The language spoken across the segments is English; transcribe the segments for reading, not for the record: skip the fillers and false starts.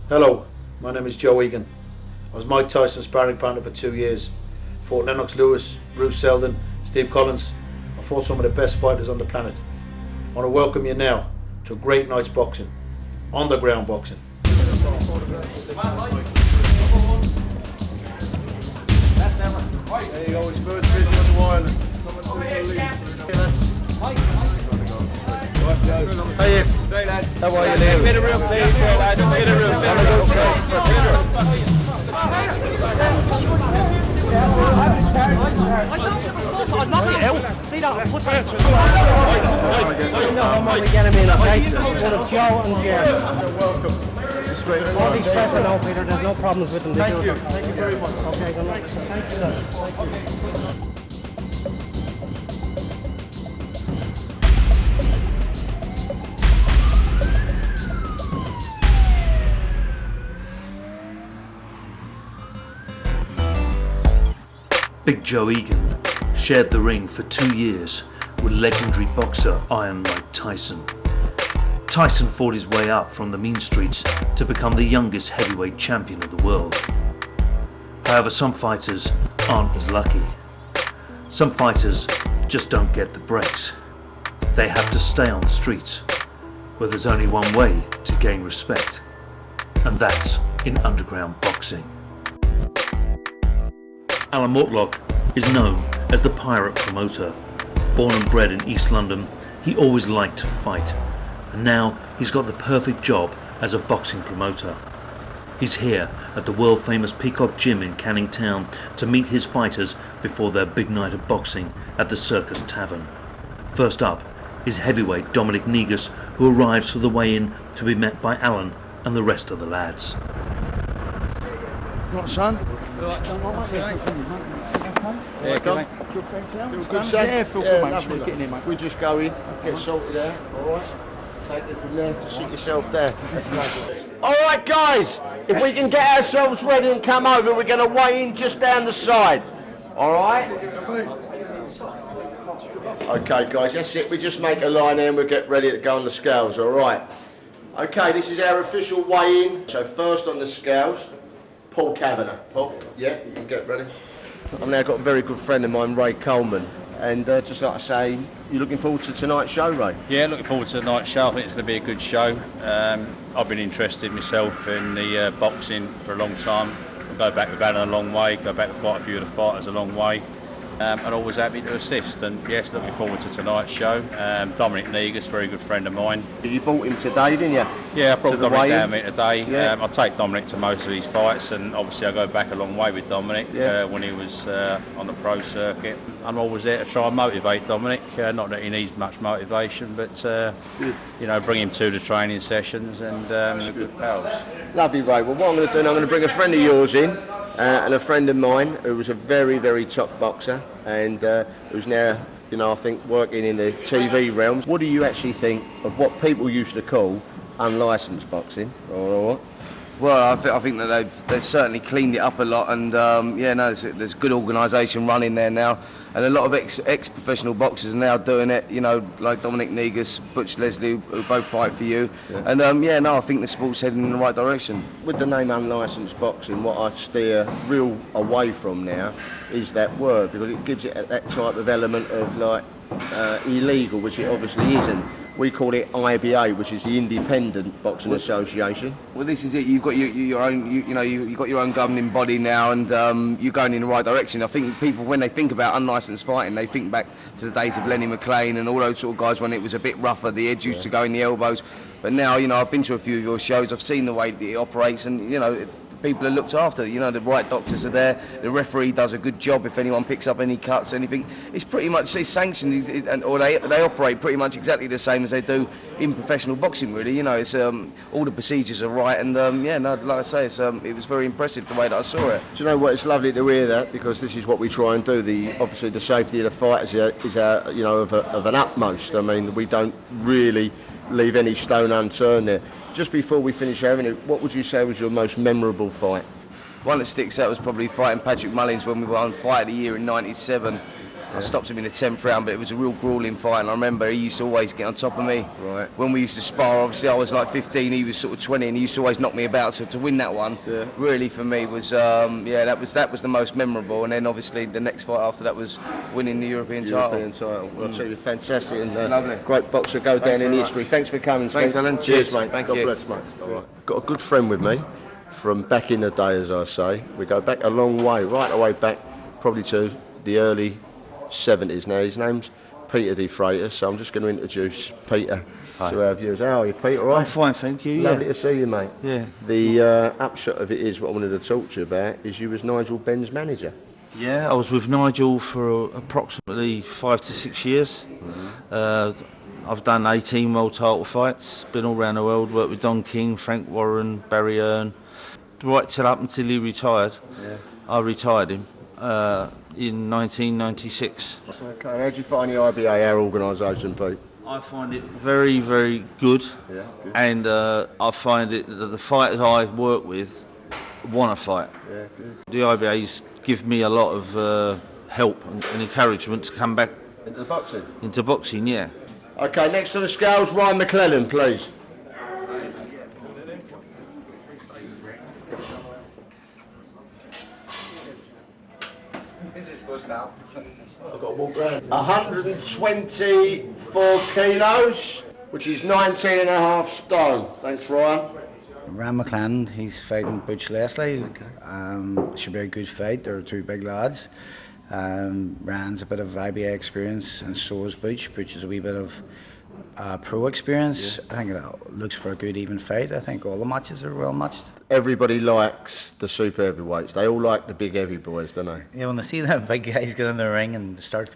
Hello, my name is Joe Egan. I was Mike Tyson's sparring partner for 2 years. Fought Lennox Lewis, Bruce Seldon, Steve Collins. I fought some of the best fighters on the planet. I want to welcome you now to a great night's boxing, underground boxing. There you go, his first visit to Ireland. Hey, How are you, Liam? Bit of real please, lad. Bit of real See that? You're welcome. It's great. All these press are now, Peter, there's no problems with them. Thank you. Thank you very much. Okay, good luck. Thank you, sir. Thank you. Big Joe Egan shared the ring for 2 years with legendary boxer Iron Mike Tyson. Tyson fought his way up from the mean streets to become the youngest heavyweight champion of the world. However, some fighters aren't as lucky. Some fighters just don't get the breaks. They have to stay on the streets, where there's only one way to gain respect, and that's in underground boxing. Alan Mortlock is known as the pirate promoter. Born and bred in East London, he always liked to fight, and now he's got the perfect job as a boxing promoter. He's here at the world famous Peacock Gym in Canning Town to meet his fighters before their big night of boxing at the Circus Tavern. First up is heavyweight Dominic Negus, who arrives for the weigh-in to be met by Alan and the rest of the lads. What, son? Yeah, Done? Feel good, son? Yeah, feel good, mate. We just go in, get sorted out, alright? Take it from there, sit yourself there. Alright, guys, if we can get ourselves ready and come over, we're going to weigh in just down the side. Alright? Okay, guys, that's it. We just make a line there and we'll get ready to go on the scales, alright? Okay, this is our official weigh-in. So first on the scales, Paul Kavanagh. Paul, yeah, you can get ready. I've now got a very good friend of mine, Ray Coleman, and just like I say, you're looking forward to tonight's show, Ray? Yeah, looking forward to tonight's show. I think it's going to be a good show. I've been interested myself in the boxing for a long time. I go back with Alan a long way, go back with quite a few of the fighters a long way. And always happy to assist, and yes, looking forward to tonight's show. Dominic Negus, very good friend of mine. You bought him today, didn't you? Yeah, I brought Dominic down here today. Yeah. I take Dominic to most of these fights, and obviously I go back a long way with Dominic when he was on the pro circuit. I'm always there to try and motivate Dominic. Not that he needs much motivation, but you know, bring him to the training sessions, and we're good pals. Lovely, Ray. Well, what I'm going to do now, I'm going to bring a friend of yours in. And a friend of mine who was a very, very top boxer and who's now, you know, I think working in the TV realms. What do you actually think of what people used to call unlicensed boxing? Or what? Well, I think that they've certainly cleaned it up a lot, and there's good organisation running there now, and a lot of ex-professional boxers are now doing it. You know, like Dominic Negus, Butch Leslie, who both fight for you, and I think the sport's heading in the right direction. With the name unlicensed boxing, what I steer real away from now is that word, because it gives it that type of element of like illegal, which it obviously isn't. We call it tI.B.A, which is the Independent Boxing Association. Well, this is it. You've got your own, you've got your own governing body now, and you're going in the right direction. I think people, when they think about unlicensed fighting, they think back to the days of Lenny McLean and all those sort of guys when it was a bit rougher. The edge used to go in the elbows, but now, you know, I've been to a few of your shows. I've seen the way that it operates, and you know, people are looked after. You know, the right doctors are there. The referee does a good job. If anyone picks up any cuts, anything, it's pretty much sanctioned, or they operate pretty much exactly the same as they do in professional boxing. Really, you know, it's all the procedures are right, and like I say, it was very impressive the way that I saw it. Do you know what? It's lovely to hear that, because this is what we try and do. Obviously, the safety of the fighters is our, you know, of an utmost. I mean, we don't really leave any stone unturned there. Just before we finish having it, what would you say was your most memorable fight? One that sticks out was probably fighting Patrick Mullins when we won Fight of the Year in '97. I stopped him in the 10th round, but it was a real gruelling fight, and I remember he used to always get on top of me. Right. When we used to spar, obviously I was like 15, he was sort of 20, and he used to always knock me about, so to win that one, really for me was, that was the most memorable, and then obviously the next fight after that was winning the European title. Well, I'll tell you, fantastic and Lovely. great boxer, go down in history. Thanks for coming, Thanks, Spence. Alan. Cheers, Cheers. mate. Thank God you. bless, mate. All right. Got a good friend with me from back in the day, as I say. We go back a long way, right away back, probably to the early 70s. Now, his name's Peter de Freitas, so I'm just going to introduce Peter to our viewers. How are you, Peter? All right? I'm fine, thank you. Lovely to see you, mate. Yeah. The upshot of it is, what I wanted to talk to you about, is you was Nigel Benn's manager. Yeah, I was with Nigel for approximately 5 to 6 years. I've done 18 world title fights, been all around the world, worked with Don King, Frank Warren, Barry Earn, right till up until he retired. Yeah. I retired him in 1996. Okay, how do you find the I.B.A, our organisation, Pete? I find it very, very good, and I find it that the fighters I work with want to fight. Yeah, good. The I.B.A's give me a lot of help and encouragement to come back Into the boxing? into boxing, yeah. Okay, next to the scales, Ryan McClellan, please. I've got to walk round. 124 kilos, which is 19 and a half stone. Thanks, Ryan. Ryan McClellan, he's fighting Butch Leslie. Should be a good fight. They're two big lads. Ryan's a bit of I.B.A experience, and so is Butch. Butch is a wee bit of pro experience. I think it looks for a good even fight. I think all the matches are well matched. Everybody likes the super heavyweights. They all like the big heavy boys, don't they? Yeah, when they see them big guys get in the ring and start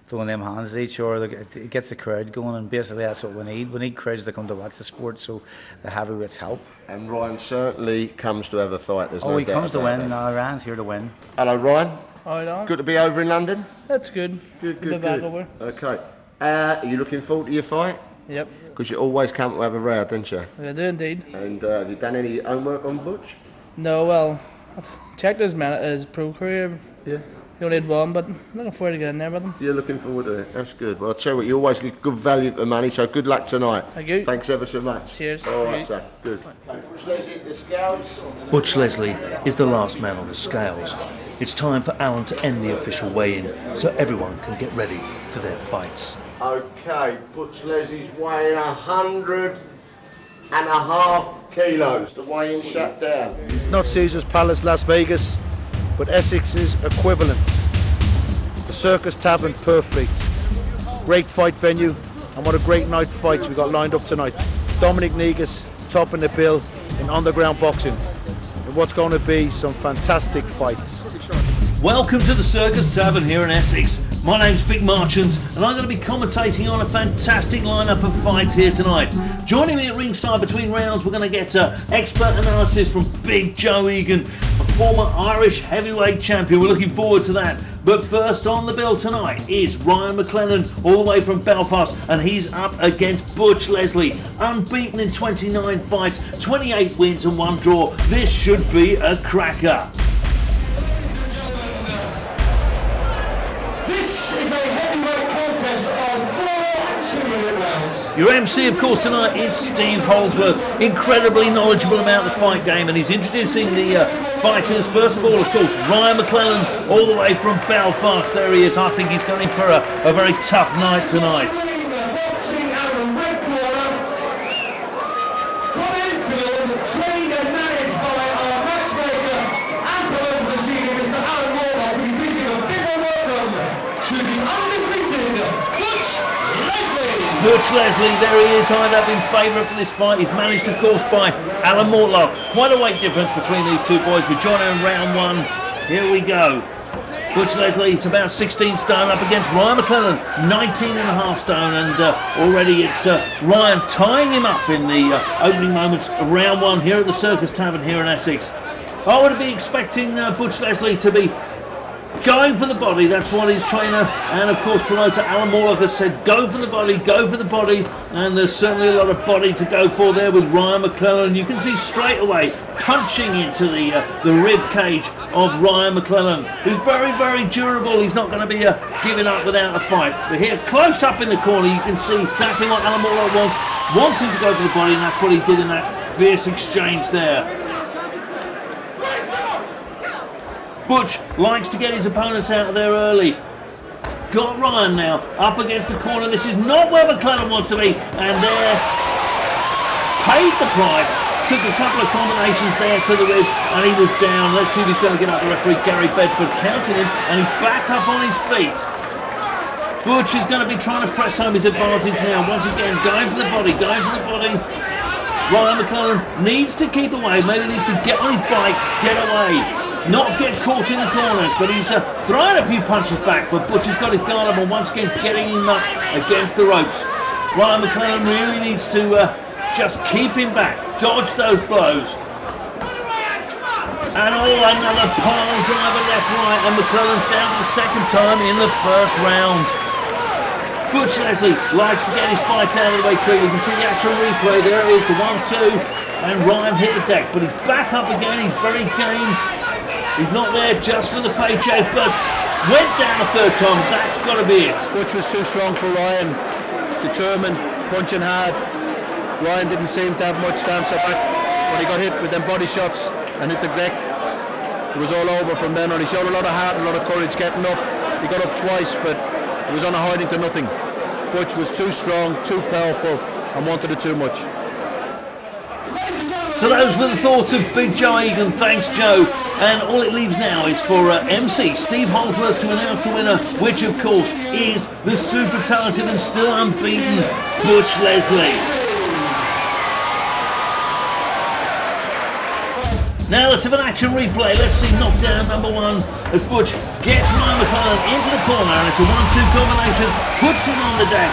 throwing them hands at each other, it gets the crowd going, and basically that's what we need. We need crowds to come to watch the sport, so the heavyweights help. And Ryan certainly comes to have a fight. There's no He doubt comes to about win. that. No, Ryan's here to win. Hello, Ryan. Alright, on. Good to be over in London. That's good. Good, Be good, back good. over. Okay. Are you looking forward to your fight? Yep. Because you always come to have a row, don't you? I do indeed. And have you done any homework on Butch? No, well, I've checked his pro career. Yeah. He only had one, but I'm looking forward to getting there with him. You're looking forward to it. That's good. Well, I'll tell you what, you always get good value for the money, so good luck tonight. Thank you. Thanks ever so much. Cheers. All right, Thank sir. Good. The scales. Butch Leslie is the last man on the scales. It's time for Alan to end the official weigh-in so everyone can get ready for their fights. Okay, Butch Leslie's weighing 100.5 kilos. The weigh-in shut down. It's not Caesar's Palace, Las Vegas, but Essex's equivalent. The Circus Tavern, Purfleet. Great fight venue, and what a great night of fights we got lined up tonight. Dominic Negus topping the bill in underground boxing. And what's going to be some fantastic fights. Welcome to the Circus Tavern here in Essex. My name's Big Marchant, and I'm going to be commentating on a fantastic lineup of fights here tonight. Joining me at ringside between rounds, we're going to get expert analysis from Big Joe Egan, a former Irish heavyweight champion. We're looking forward to that. But first on the bill tonight is Ryan McClellan, all the way from Belfast, and he's up against Butch Leslie. Unbeaten in 29 fights, 28 wins and 1 draw. This should be a cracker. This is a heavyweight contest of 4 2-minute rounds. Your MC, of course, tonight is Steve Holdsworth, incredibly knowledgeable about the fight game, and he's introducing the fighters. First of all, of course, Ryan McClellan, all the way from Belfast. There he is. I think he's going for a very tough night tonight. Boxing out of the red corner. From Enfield, trained and managed by our matchmaker and promoter this evening, Mr. Alan Warlock. We'll be greeting a big warm welcome to the undefeated Butch Leslie. Butch Leslie, there he is, lined up in favour for this fight. He's managed, of course, by Alan Mortlock. Quite a weight difference between these two boys. We're joining in round 1. Here we go. Butch Leslie, it's about 16 stone up against Ryan McClellan, 19 and a half stone, and already it's Ryan tying him up in the opening moments of round 1 here at the Circus Tavern here in Essex. I would be expecting Butch Leslie to be going for the body. That's what his trainer and of course promoter Alan Morlock has said, go for the body, go for the body. And there's certainly a lot of body to go for there with Ryan McClellan. You can see straight away punching into the rib cage of Ryan McClellan, who's very, very durable. He's not going to be giving up without a fight. But here, close up in the corner, you can see exactly what Alan Morlock wants him to go for the body, and that's what he did in that fierce exchange there. Butch likes to get his opponents out of there early. Got Ryan now up against the corner. This is not where McClellan wants to be, and there paid the price. Took a couple of combinations there to the ribs, and he was down. Let's see if he's going to get up. The referee Gary Bedford counting him, and he's back up on his feet. Butch is going to be trying to press home his advantage now. Once again, going for the body, going for the body. Ryan McClellan needs to keep away. Maybe needs to get on his bike, get away. Not get caught in the corners, but he's throwing a few punches back, but Butch has got his guard up and once again getting him up against the ropes. Ryan McClellan really needs to just keep him back, dodge those blows. And another pile driver left, right, and McClellan's down for the second time in the first round. Butch Leslie likes to get his fight out of the way quick. You can see the actual replay. There it is, the 1-2, and Ryan hit the deck, but he's back up again. He's very game. He's not there just for the paycheck, but went down a third time. That's got to be it. Butch was too strong for Ryan. Determined, punching hard. Ryan didn't seem to have much stance up back. When he got hit with them body shots and hit the deck, it was all over from then on. He showed a lot of heart and a lot of courage getting up. He got up twice, but it was on a hiding to nothing. Butch was too strong, too powerful, and wanted it too much. So those were the thoughts of Big Joe Egan. Thanks, Joe. And all it leaves now is for MC Steve Holdsworth to announce the winner, which of course is the super talented and still unbeaten Butch Leslie. Now let's have an action replay. Let's see knockdown number one as Butch gets Ryan McClellan into the corner, and it's a 1-2 combination, puts him on the deck.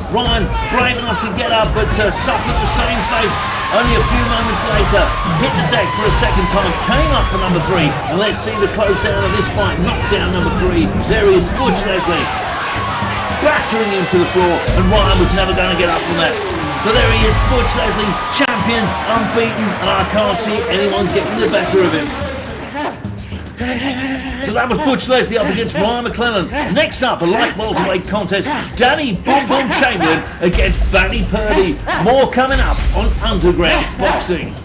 Ryan brave enough to get up, but suffered the same fate. Only a few moments later, hit the deck for a second time, came up for number three, and let's see the close down of this fight. Knockdown number three. There is Butch Leslie, battering him to the floor, and Ryan was never going to get up from that. So there he is, Butch Leslie, champion, unbeaten, and I can't see anyone getting the better of him. So that was Butch Leslie up against Ryan McClellan. Next up, a light welterweight contest, Danny Boom Boom Chamberlain against Barry Purdy. More coming up on Underground Boxing.